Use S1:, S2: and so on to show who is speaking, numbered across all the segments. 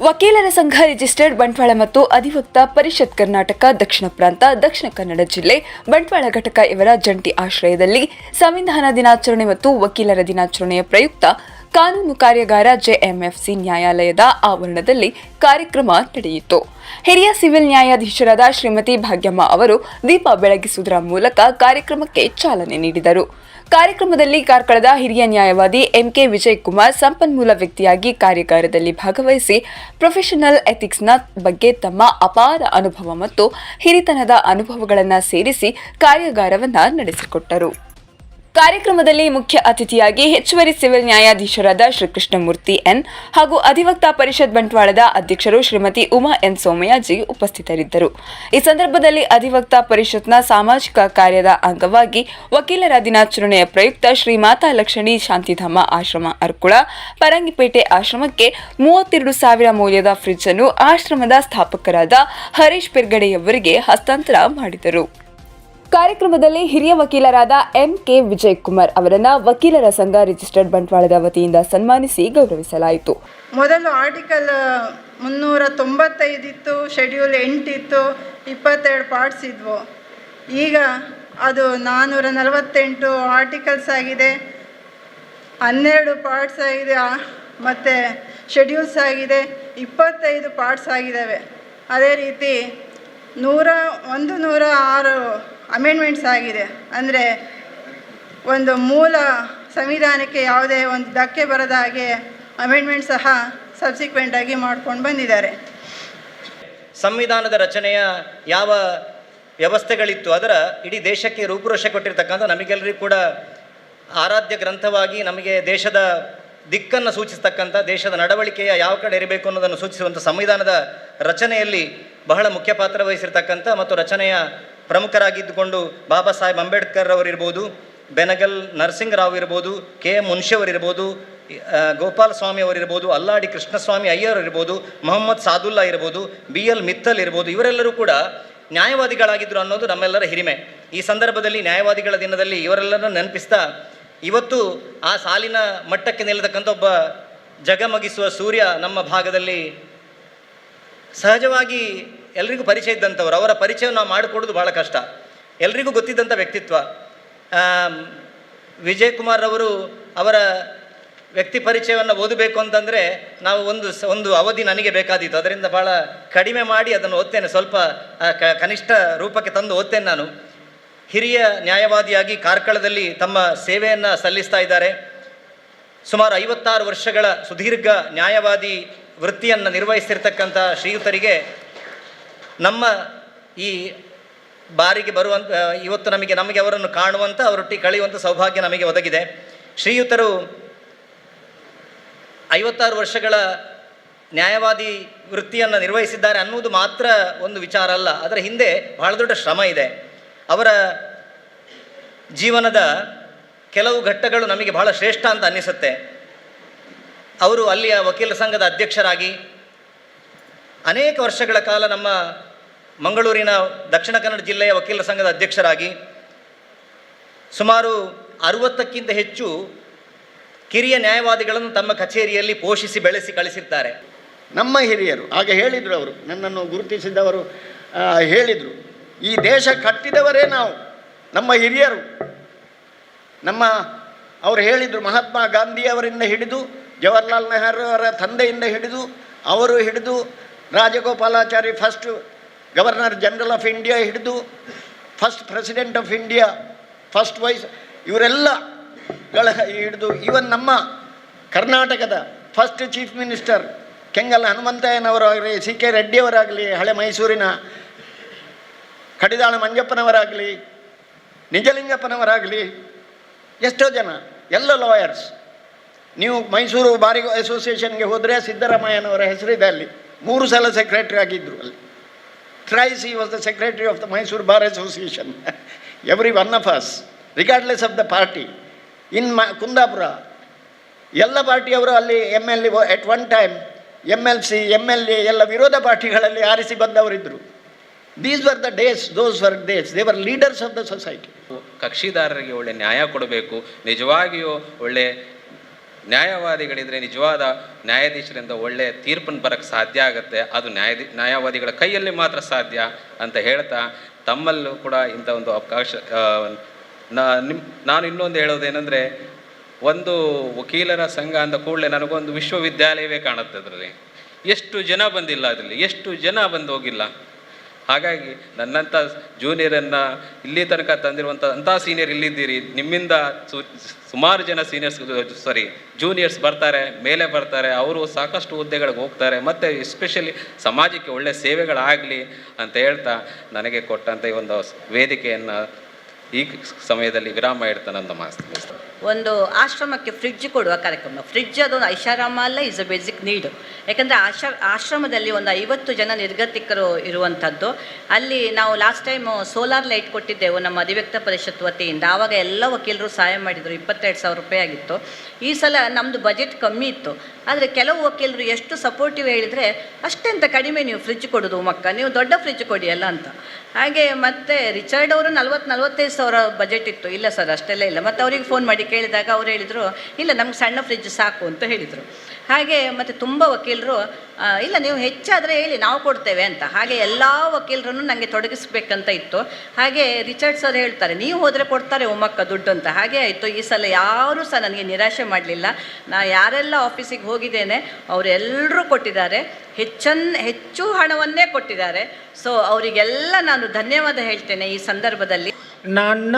S1: ವಕೀಲರ ಸಂಘ ರಿಜಿಸ್ಟರ್ಡ್ ಬಂಟ್ವಾಳ ಮತ್ತು ಅಧಿವಕ್ತ ಪರಿಷತ್ ಕರ್ನಾಟಕ ದಕ್ಷಿಣ ಪ್ರಾಂತ ದಕ್ಷಿಣ ಕನ್ನಡ ಜಿಲ್ಲೆ ಬಂಟ್ವಾಳ ಘಟಕ ಇವರ ಜಂಟಿ ಆಶ್ರಯದಲ್ಲಿ ಸಂವಿಧಾನ ದಿನಾಚರಣೆ ಮತ್ತು ವಕೀಲರ ದಿನಾಚರಣೆಯ ಪ್ರಯುಕ್ತ ಕಾನೂನು ಕಾರ್ಯಾಗಾರ ಜೆಎಂಎಫ್ಸಿ ನ್ಯಾಯಾಲಯದ ಆವರಣದಲ್ಲಿ ಕಾರ್ಯಕ್ರಮ ನಡೆಯಿತು. ಹಿರಿಯ ಸಿವಿಲ್ ನ್ಯಾಯಾಧೀಶರಾದ ಶ್ರೀಮತಿ ಭಾಗ್ಯಮ್ಮ ಅವರು ದೀಪ ಬೆಳಗಿಸುವುದರ ಮೂಲಕ ಕಾರ್ಯಕ್ರಮಕ್ಕೆ ಚಾಲನೆ ನೀಡಿದರು. ಕಾರ್ಯಕ್ರಮದಲ್ಲಿ ಕಾರ್ಕಳದ ಹಿರಿಯ ನ್ಯಾಯವಾದಿ ಎಂಕೆ ವಿಜಯಕುಮಾರ್ ಸಂಪನ್ಮೂಲ ವ್ಯಕ್ತಿಯಾಗಿ ಕಾರ್ಯಾಗಾರದಲ್ಲಿ ಭಾಗವಹಿಸಿ ಪ್ರೊಫೆಷನಲ್ ಎಥಿಕ್ಸ್ನ ಬಗ್ಗೆ ತಮ್ಮ ಅಪಾರ ಅನುಭವ ಮತ್ತು ಹಿರಿತನದ ಅನುಭವಗಳನ್ನು ಸೇರಿಸಿ ಕಾರ್ಯಾಗಾರವನ್ನು ನಡೆಸಿಕೊಟ್ಟರು. ಕಾರ್ಯಕ್ರಮದಲ್ಲಿ ಮುಖ್ಯ ಅತಿಥಿಯಾಗಿ ಹೆಚ್ಚುವರಿ ಸಿವಿಲ್ ನ್ಯಾಯಾಧೀಶರಾದ ಶ್ರೀಕೃಷ್ಣಮೂರ್ತಿ ಎನ್ ಹಾಗೂ ಅಧಿವಕ್ತ ಪರಿಷತ್ ಬಂಟ್ವಾಳದ ಅಧ್ಯಕ್ಷರು ಶ್ರೀಮತಿ ಉಮಾ ಎನ್ ಸೋಮಯಾಜಿ ಉಪಸ್ಥಿತರಿದ್ದರು. ಈ ಸಂದರ್ಭದಲ್ಲಿ ಅಧಿವಕ್ತ ಪರಿಷತ್ನ ಸಾಮಾಜಿಕ ಕಾರ್ಯದ ಅಂಗವಾಗಿ ವಕೀಲರ ದಿನಾಚರಣೆಯ ಪ್ರಯುಕ್ತ ಶ್ರೀ ಮಾತಾ ಲಕ್ಷ್ಮಣಿ ಶಾಂತಿಧಾಮ ಆಶ್ರಮ ಅರ್ಕುಳ ಪರಂಗಿಪೇಟೆ ಆಶ್ರಮಕ್ಕೆ 32,000 ಮೌಲ್ಯದ ಫ್ರಿಡ್ಜ್ ಅನ್ನು ಆಶ್ರಮದ ಸ್ಥಾಪಕರಾದ ಹರೀಶ್ ಪೆರ್ಗಡೆಯವರಿಗೆ ಹಸ್ತಾಂತರ ಮಾಡಿದರು. ಕಾರ್ಯಕ್ರಮದಲ್ಲಿ ಹಿರಿಯ ವಕೀಲರಾದ ಎಂಕೆ ವಿಜಯಕುಮಾರ್ ಅವರನ್ನು ವಕೀಲರ ಸಂಘ ರಿಜಿಸ್ಟರ್ಡ್ ಬಂಟ್ವಾಳದ ವತಿಯಿಂದ ಸನ್ಮಾನಿಸಿ ಗೌರವಿಸಲಾಯಿತು.
S2: ಮೊದಲು ಆರ್ಟಿಕಲ್ 395 ಇತ್ತು, ಶೆಡ್ಯೂಲ್ 8 ಇತ್ತು, 22 ಪಾರ್ಟ್ಸ್ ಇದ್ವು. ಈಗ ಅದು 448 ಆರ್ಟಿಕಲ್ಸ್ ಆಗಿದೆ, 12 ಪಾರ್ಟ್ಸ್ ಆಗಿದೆ, ಮತ್ತು ಶೆಡ್ಯೂಲ್ಸ್ ಆಗಿದೆ, 25 ಪಾರ್ಟ್ಸ್ ಆಗಿದ್ದಾವೆ. ಅದೇ ರೀತಿ 106 ಅಮೆಂಡ್ಮೆಂಟ್ಸ್ ಆಗಿದೆ. ಅಂದರೆ ಒಂದು ಮೂಲ ಸಂವಿಧಾನಕ್ಕೆ ಯಾವುದೇ ಒಂದು ಧಕ್ಕೆ ಬರದ ಹಾಗೆ ಅಮೆಂಡ್ಮೆಂಟ್ ಸಹ ಸಬ್ಸಿಕ್ವೆಂಟಾಗಿ ಮಾಡ್ಕೊಂಡು ಬಂದಿದ್ದಾರೆ.
S3: ಸಂವಿಧಾನದ ರಚನೆಯ ಯಾವ ವ್ಯವಸ್ಥೆಗಳಿತ್ತು ಅದರ ಇಡೀ ದೇಶಕ್ಕೆ ರೂಪುರೇಷೆ ಕೊಟ್ಟಿರ್ತಕ್ಕಂಥ ನಮಗೆಲ್ಲರಿಗೂ ಕೂಡ ಆರಾಧ್ಯ ಗ್ರಂಥವಾಗಿ ನಮಗೆ ದೇಶದ ದಿಕ್ಕನ್ನು ಸೂಚಿಸ್ತಕ್ಕಂಥ ದೇಶದ ನಡವಳಿಕೆಯ ಯಾವ ಕಡೆ ಇರಬೇಕು ಅನ್ನೋದನ್ನು ಸೂಚಿಸುವಂಥ ಸಂವಿಧಾನದ ರಚನೆಯಲ್ಲಿ ಬಹಳ ಮುಖ್ಯ ಪಾತ್ರ ವಹಿಸಿರ್ತಕ್ಕಂಥ ಮತ್ತು ರಚನೆಯ ಪ್ರಮುಖರಾಗಿದ್ದುಕೊಂಡು ಬಾಬಾ ಸಾಹೇಬ್ ಅಂಬೇಡ್ಕರ್ ಅವರಿರ್ಬೋದು, ಬೆನಗಲ್ ನರಸಿಂಗರಾವ್ ಇರ್ಬೋದು, ಕೆ ಎಂ ಮುನ್ಷಿ ಅವರಿರ್ಬೋದು, ಗೋಪಾಲ ಸ್ವಾಮಿ ಅವರಿರ್ಬೋದು, ಅಲ್ಲಾಡಿ ಕೃಷ್ಣಸ್ವಾಮಿ ಅಯ್ಯರ್ ಇರ್ಬೋದು, ಮೊಹಮ್ಮದ್ ಸಾದುಲ್ಲಾ ಇರ್ಬೋದು, BL ಮಿತ್ತಲ್ ಇರ್ಬೋದು, ಇವರೆಲ್ಲರೂ ಕೂಡ ನ್ಯಾಯವಾದಿಗಳಾಗಿದ್ದರು ಅನ್ನೋದು ನಮ್ಮೆಲ್ಲರ ಹಿರಿಮೆ. ಈ ಸಂದರ್ಭದಲ್ಲಿ ನ್ಯಾಯವಾದಿಗಳ ದಿನದಲ್ಲಿ ಇವರೆಲ್ಲರನ್ನ ನೆನಪಿಸ್ತಾ ಇವತ್ತು ಆ ಸಾಲಿನ ಮಟ್ಟಕ್ಕೆ ನಿಲ್ಲತಕ್ಕಂಥ ಒಬ್ಬ ಜಗಮಗಿಸುವ ಸೂರ್ಯ ನಮ್ಮ ಭಾಗದಲ್ಲಿ ಸಹಜವಾಗಿ ಎಲ್ರಿಗೂ ಪರಿಚಯ ಇದ್ದಂಥವ್ರು. ಅವರ ಪರಿಚಯವನ್ನು ನಾವು ಮಾಡಿಕೊಡೋದು ಭಾಳ ಕಷ್ಟ. ಎಲ್ರಿಗೂ ಗೊತ್ತಿದ್ದಂಥ ವ್ಯಕ್ತಿತ್ವ ವಿಜಯಕುಮಾರ್ ಅವರು. ಅವರ ವ್ಯಕ್ತಿ ಪರಿಚಯವನ್ನು ಓದಬೇಕು ಅಂತಂದರೆ ನಾವು ಒಂದು ಅವಧಿ ನನಗೆ ಬೇಕಾದೀತು. ಅದರಿಂದ ಭಾಳ ಕಡಿಮೆ ಮಾಡಿ ಅದನ್ನು ಓದ್ತೇನೆ, ಸ್ವಲ್ಪ ಕನಿಷ್ಠ ರೂಪಕ್ಕೆ ತಂದು ಓದ್ತೇನೆ. ನಾನು ಹಿರಿಯ ನ್ಯಾಯವಾದಿಯಾಗಿ ಕಾರ್ಕಳದಲ್ಲಿ ತಮ್ಮ ಸೇವೆಯನ್ನು ಸಲ್ಲಿಸ್ತಾ ಇದ್ದಾರೆ. ಸುಮಾರು 56 ವರ್ಷಗಳ ಸುದೀರ್ಘ ನ್ಯಾಯವಾದಿ ವೃತ್ತಿಯನ್ನು ನಿರ್ವಹಿಸ್ತಿರ್ತಕ್ಕಂಥ ಶ್ರೀಯುತರಿಗೆ ನಮ್ಮ ಈ ಬಾರಿಗೆ ಬರುವಂಥ ಇವತ್ತು ನಮಗೆ ಅವರನ್ನು ಕಾಣುವಂಥ ಅವರೊಟ್ಟಿಗೆ ಕಳೆಯುವಂಥ ಸೌಭಾಗ್ಯ ನಮಗೆ ಒದಗಿದೆ. ಶ್ರೀಯುತರು 56 ವರ್ಷಗಳ ನ್ಯಾಯವಾದಿ ವೃತ್ತಿಯನ್ನು ನಿರ್ವಹಿಸಿದ್ದಾರೆ ಅನ್ನುವುದು ಮಾತ್ರ ಒಂದು ವಿಚಾರ ಅಲ್ಲ, ಅದರ ಹಿಂದೆ ಬಹಳ ದೊಡ್ಡ ಶ್ರಮ ಇದೆ. ಅವರ ಜೀವನದ ಕೆಲವು ಘಟ್ಟಗಳು ನಮಗೆ ಬಹಳ ಶ್ರೇಷ್ಠ ಅಂತ ಅನ್ನಿಸುತ್ತೆ. ಅವರು ಅಲ್ಲಿಯ ವಕೀಲ ಸಂಘದ ಅಧ್ಯಕ್ಷರಾಗಿ ಅನೇಕ ವರ್ಷಗಳ ಕಾಲ ನಮ್ಮ ಮಂಗಳೂರಿನ ದಕ್ಷಿಣ ಕನ್ನಡ ಜಿಲ್ಲೆಯ ವಕೀಲರ ಸಂಘದ ಅಧ್ಯಕ್ಷರಾಗಿ ಸುಮಾರು 60ಕ್ಕಿಂತ ಹೆಚ್ಚು ಕಿರಿಯ ನ್ಯಾಯವಾದಿಗಳನ್ನು ತಮ್ಮ ಕಚೇರಿಯಲ್ಲಿ ಪೋಷಿಸಿ ಬೆಳೆಸಿ ಕಳಿಸಿರ್ತಾರೆ.
S4: ನಮ್ಮ ಹಿರಿಯರು ಆಗ ಹೇಳಿದರು, ಅವರು ನನ್ನನ್ನು ಗುರುತಿಸಿದವರು ಹೇಳಿದರು, ಈ ದೇಶ ಕಟ್ಟಿದವರೇ ನಾವು, ನಮ್ಮ ಹಿರಿಯರು. ಅವರು ಹೇಳಿದರು, ಮಹಾತ್ಮ ಗಾಂಧಿಯವರಿಂದ ಹಿಡಿದು ಜವಾಹರ್ಲಾಲ್ ನೆಹರು ಅವರ ತಂದೆಯಿಂದ ಹಿಡಿದು ಅವರು ಹಿಡಿದು Rajagopalachari first governor general of India ಹಿಡಿದು first president of India, first vice, ಇವರೆಲ್ಲಗಳ ಹಿಡಿದು ಇವನ್ ನಮ್ಮ ಕರ್ನಾಟಕದ ಫಸ್ಟ್ ಚೀಫ್ ಮಿನಿಸ್ಟರ್ ಕೆಂಗಲ್ ಹನುಮಂತಯ್ಯನವರಾಗಲಿ, CK ರೆಡ್ಡಿಯವರಾಗಲಿ, ಹಳೆ ಮೈಸೂರಿನ ಕಡಿದಾಳ ಮಂಜಪ್ಪನವರಾಗಲಿ, ನಿಜಲಿಂಗಪ್ಪನವರಾಗಲಿ, ಎಷ್ಟೋ ಜನ ಎಲ್ಲ ಲಾಯರ್ಸ್. ನೀವು ಮೈಸೂರು ಬಾರ್ ಅಸೋಸಿಯೇಷನ್ಗೆ ಹೋದರೆ ಸಿದ್ದರಾಮಯ್ಯನವರ ಹೆಸರಿದೆ, ಅಲ್ಲಿ 3 ಸಲ ಸೆಕ್ರೆಟರಿ ಆಗಿದ್ದರು. ಅಲ್ಲಿ thrice he was the secretary of the Mysuru bar association. Every one of us regardless of the party. Kundapura ಎಲ್ಲ ಪಾರ್ಟಿಯವರು ಅಲ್ಲಿ MLA ಎಟ್ ಒನ್ ಟೈಮ್, MLC, MLA ಎಲ್ಲ ವಿರೋಧ ಪಾರ್ಟಿಗಳಲ್ಲಿ ಆರಿಸಿ ಬಂದವರಿದ್ದರು. These were the days, those were days. They were leaders of the society.
S5: ಕಕ್ಷಿದಾರರಿಗೆ ಒಳ್ಳೆ ನ್ಯಾಯ ಕೊಡಬೇಕು, ನಿಜವಾಗಿಯೂ ಒಳ್ಳೆ ನ್ಯಾಯವಾದಿಗಳಿದ್ರೆ ನಿಜವಾದ ನ್ಯಾಯಾಧೀಶರಿಂದ ಒಳ್ಳೆಯ ತೀರ್ಪನ್ನು ಬರೋಕ್ಕೆ ಸಾಧ್ಯ ಆಗುತ್ತೆ. ಅದು ನ್ಯಾಯವಾದಿಗಳ ಕೈಯಲ್ಲಿ ಮಾತ್ರ ಸಾಧ್ಯ ಅಂತ ಹೇಳ್ತಾ, ತಮ್ಮಲ್ಲೂ ಕೂಡ ಇಂಥ ಒಂದು ಅವಕಾಶ ನಾನು ಇನ್ನೊಂದು ಹೇಳೋದೇನೆಂದರೆ, ಒಂದು ವಕೀಲರ ಸಂಘ ಅಂದ ಕೂಡಲೇ ನನಗೊಂದು ವಿಶ್ವವಿದ್ಯಾಲಯವೇ ಕಾಣುತ್ತೆ. ಅದರಲ್ಲಿ ಎಷ್ಟು ಜನ ಬಂದಿಲ್ಲ, ಅದರಲ್ಲಿ ಎಷ್ಟು ಜನ ಬಂದು ಹೋಗಿಲ್ಲ. ಹಾಗಾಗಿ ನನ್ನಂಥ ಜೂನಿಯರನ್ನು ಇಲ್ಲಿ ತನಕ ತಂದಿರುವಂಥ ಸೀನಿಯರ್ ಇಲ್ಲಿದ್ದೀರಿ, ನಿಮ್ಮಿಂದ ಸುಮಾರು ಜನ ಜೂನಿಯರ್ಸ್ ಬರ್ತಾರೆ, ಮೇಲೆ ಬರ್ತಾರೆ, ಅವರು ಸಾಕಷ್ಟು ಹುದ್ದೆಗಳಿಗೆ ಹೋಗ್ತಾರೆ, ಮತ್ತು ಎಸ್ಪೆಷಲಿ ಸಮಾಜಕ್ಕೆ ಒಳ್ಳೆಯ ಸೇವೆಗಳಾಗಲಿ ಅಂತ ಹೇಳ್ತಾ ನನಗೆ ಕೊಟ್ಟಂಥ ಈ ಒಂದು ವೇದಿಕೆಯನ್ನು ಈ ಸಮಯದಲ್ಲಿ ವಿರಾಮ ಇಡ್ತಾನೆ ಅಂತ ಮಾತು.
S6: ಒಂದು ಆಶ್ರಮಕ್ಕೆ ಫ್ರಿಡ್ಜ್ ಕೊಡುವ ಕಾರ್ಯಕ್ರಮ. ಫ್ರಿಡ್ಜ್ ಅದೊಂದು ಐಷಾರಾಮ ಅಲ್ಲ, ಇಸ್ ಅ ಬೇಸಿಕ್ ನೀಡು. ಯಾಕಂದರೆ ಆಶ್ರಮದಲ್ಲಿ ಒಂದು 50 ಜನ ನಿರ್ಗತಿಕರು ಇರುವಂಥದ್ದು. ಅಲ್ಲಿ ನಾವು ಲಾಸ್ಟ್ ಟೈಮು ಸೋಲಾರ್ ಲೈಟ್ ಕೊಟ್ಟಿದ್ದೆವು ನಮ್ಮ ಅಧಿವ್ಯಕ್ತ ಪರಿಷತ್ ವತಿಯಿಂದ. ಆವಾಗ ಎಲ್ಲ ವಕೀಲರು ಸಹಾಯ ಮಾಡಿದರು, 22,000 ರೂಪಾಯಿ ಆಗಿತ್ತು. ಈ ಸಲ ನಮ್ಮದು ಬಜೆಟ್ ಕಮ್ಮಿ ಇತ್ತು, ಆದರೆ ಕೆಲವು ವಕೀಲರು ಎಷ್ಟು ಸಪೋರ್ಟಿವ್ ಹೇಳಿದರೆ, ಅಷ್ಟೆಂತ ಕಡಿಮೆ ನೀವು ಫ್ರಿಡ್ಜ್ ಕೊಡೋದು ಮಕ್ಕ, ನೀವು ದೊಡ್ಡ ಫ್ರಿಡ್ಜ್ ಕೊಡಿ ಅಲ್ಲ ಅಂತ. ಹಾಗೆ ಮತ್ತು ರಿಚರ್ಡ್ ಅವರು 40-45,000 ಬಜೆಟ್ ಇತ್ತು. ಇಲ್ಲ ಸರ್ ಅಷ್ಟೆಲ್ಲ ಇಲ್ಲ. ಮತ್ತು ಅವರಿಗೆ ಫೋನ್ ಮಾಡಿ ಕೇಳಿದಾಗ ಅವ್ರು ಹೇಳಿದರು, ಇಲ್ಲ ನಮ್ಗೆ ಸಣ್ಣ ಫ್ರಿಡ್ಜ್ ಸಾಕು ಅಂತ ಹೇಳಿದರು. ಹಾಗೆ ಮತ್ತು ತುಂಬ ವಕೀಲರು ಇಲ್ಲ ನೀವು ಹೆಚ್ಚಾದರೆ ಹೇಳಿ ನಾವು ಕೊಡ್ತೇವೆ ಅಂತ. ಹಾಗೆ ಎಲ್ಲ ವಕೀಲರನ್ನು ನನಗೆ ತೊಡಗಿಸ್ಬೇಕಂತ ಇತ್ತು. ಹಾಗೆ ರಿಚರ್ಡ್ ಸರ್ ಹೇಳ್ತಾರೆ, ನೀವು ಹೋದರೆ ಕೊಡ್ತಾರೆ ಒಮ್ಮಕ್ಕ ದುಡ್ಡು ಅಂತ. ಹಾಗೆ ಆಯಿತು. ಈ ಸಲ ಯಾರೂ ಸಹ ನನಗೆ ನಿರಾಶೆ ಮಾಡಲಿಲ್ಲ. ಯಾರೆಲ್ಲ ಆಫೀಸಿಗೆ ಹೋಗಿದ್ದೇನೆ ಅವರೆಲ್ಲರೂ ಕೊಟ್ಟಿದ್ದಾರೆ, ಹೆಚ್ಚು ಹಣವನ್ನೇ ಕೊಟ್ಟಿದ್ದಾರೆ. ಸೊ ಅವರಿಗೆಲ್ಲ ನಾನು ಧನ್ಯವಾದ ಹೇಳ್ತೇನೆ ಈ ಸಂದರ್ಭದಲ್ಲಿ.
S7: ನನ್ನ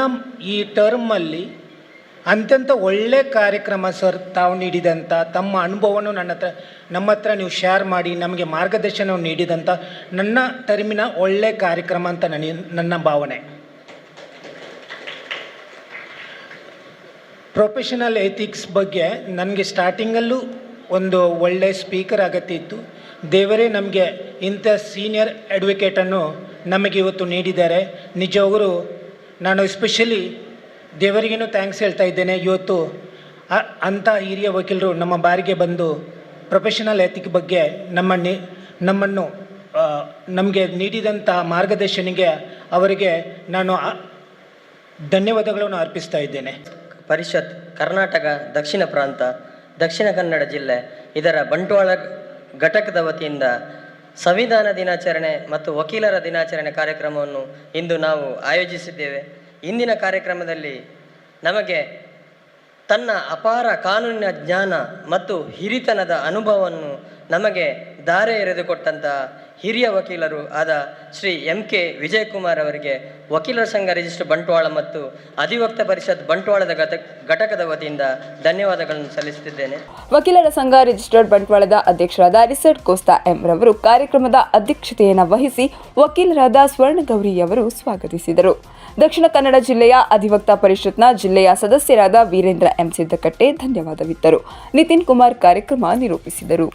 S7: ಈ ಟರ್ಮಲ್ಲಿ ಅತ್ಯಂತ ಒಳ್ಳೆ ಕಾರ್ಯಕ್ರಮ ಸರ್. ತಾವು ನೀಡಿದಂಥ ತಮ್ಮ ಅನುಭವವನ್ನು ನಮ್ಮ ಹತ್ರ ನೀವು ಶೇರ್ ಮಾಡಿ ನಮಗೆ ಮಾರ್ಗದರ್ಶನವನ್ನು ನೀಡಿದಂಥ ನನ್ನ ಟರ್ಮಿನ ಒಳ್ಳೆ ಕಾರ್ಯಕ್ರಮ ಅಂತ ನನ್ನ ಭಾವನೆ. ಪ್ರೊಫೆಷನಲ್ ಎಥಿಕ್ಸ್ ಬಗ್ಗೆ ನನಗೆ ಸ್ಟಾರ್ಟಿಂಗಲ್ಲೂ ಒಂದು ಒಳ್ಳೆ ಸ್ಪೀಕರ್ ಅಗತ್ಯ ಇತ್ತು. ದೇವರೇ ನಮಗೆ ಇಂಥ ಸೀನಿಯರ್ ಅಡ್ವೊಕೇಟನ್ನು ನಮಗೆ ಇವತ್ತು ನೀಡಿದ್ದಾರೆ. ನಿಜವಾಗಲೂ ನಾನು ಎಸ್ಪೆಷಲಿ ದೇವರಿಗೇನು ಥ್ಯಾಂಕ್ಸ್ ಹೇಳ್ತಾ ಇದ್ದೇನೆ. ಇವತ್ತು ಅಂಥ ಹಿರಿಯ ವಕೀಲರು ನಮ್ಮ ಬಾರಿಗೆ ಬಂದು ಪ್ರೊಫೆಷನಲ್ ಎಥಿಕ್ ಬಗ್ಗೆ ನಮ್ಮನ್ನು ನಮಗೆ ನೀಡಿದಂಥ ಮಾರ್ಗದರ್ಶನಿಗೆ ಅವರಿಗೆ ನಾನು ಧನ್ಯವಾದಗಳನ್ನು ಅರ್ಪಿಸ್ತಾ ಇದ್ದೇನೆ.
S8: ಪರಿಷತ್ ಕರ್ನಾಟಕ ದಕ್ಷಿಣ ಪ್ರಾಂತ ದಕ್ಷಿಣ ಕನ್ನಡ ಜಿಲ್ಲೆ ಇದರ ಬಂಟ್ವಾಳ ಘಟಕದ ವತಿಯಿಂದ ಸಂವಿಧಾನ ದಿನಾಚರಣೆ ಮತ್ತು ವಕೀಲರ ದಿನಾಚರಣೆ ಕಾರ್ಯಕ್ರಮವನ್ನು ಇಂದು ನಾವು ಆಯೋಜಿಸಿದ್ದೇವೆ. ಇಂದಿನ ಕಾರ್ಯಕ್ರಮದಲ್ಲಿ ನಮಗೆ ತನ್ನ ಅಪಾರ ಕಾನೂನಿನ ಜ್ಞಾನ ಮತ್ತು ಹಿರಿತನದ ಅನುಭವವನ್ನು ನಮಗೆ ಧಾರೆ ಎರೆದುಕೊಟ್ಟಂಥ ಹಿರಿಯ ವಕೀಲರು ಆದ ಶ್ರೀ MK ವಿಜಯಕುಮಾರ್ ಅವರಿಗೆ ವಕೀಲರ ಸಂಘ ರಿಜಿಸ್ಟರ್ ಬಂಟ್ವಾಳ ಮತ್ತು ಅಧಿವಕ್ತ ಪರಿಷತ್ ಬಂಟ್ವಾಳದ ಘಟಕದ ವತಿಯಿಂದ ಧನ್ಯವಾದಗಳನ್ನು ಸಲ್ಲಿಸುತ್ತಿದ್ದೇನೆ.
S1: ವಕೀಲರ ಸಂಘ ರಿಜಿಸ್ಟರ್ಡ್ ಬಂಟ್ವಾಳದ ಅಧ್ಯಕ್ಷರಾದ ರಿಸರ್ಡ್ ಕೋಸ್ತಾ ಎಂ ರವರು ಕಾರ್ಯಕ್ರಮದ ಅಧ್ಯಕ್ಷತೆಯನ್ನು ವಹಿಸಿ ವಕೀಲರಾದ ಸ್ವರ್ಣಗೌರಿ ಅವರು ಸ್ವಾಗತಿಸಿದರು. ದಕ್ಷಿಣ ಕನ್ನಡ ಜಿಲ್ಲೆಯ ಅಧಿವಕ್ತ ಪರಿಷತ್ನ ಜಿಲ್ಲೆಯ ಸದಸ್ಯರಾದ ವೀರೇಂದ್ರ ಎಂ ಸಿದ್ದಕಟ್ಟೆ ಧನ್ಯವಾದವಿತ್ತರು. ನಿತಿನ್ ಕುಮಾರ್ ಕಾರ್ಯಕ್ರಮ ನಿರೂಪಿಸಿದರು.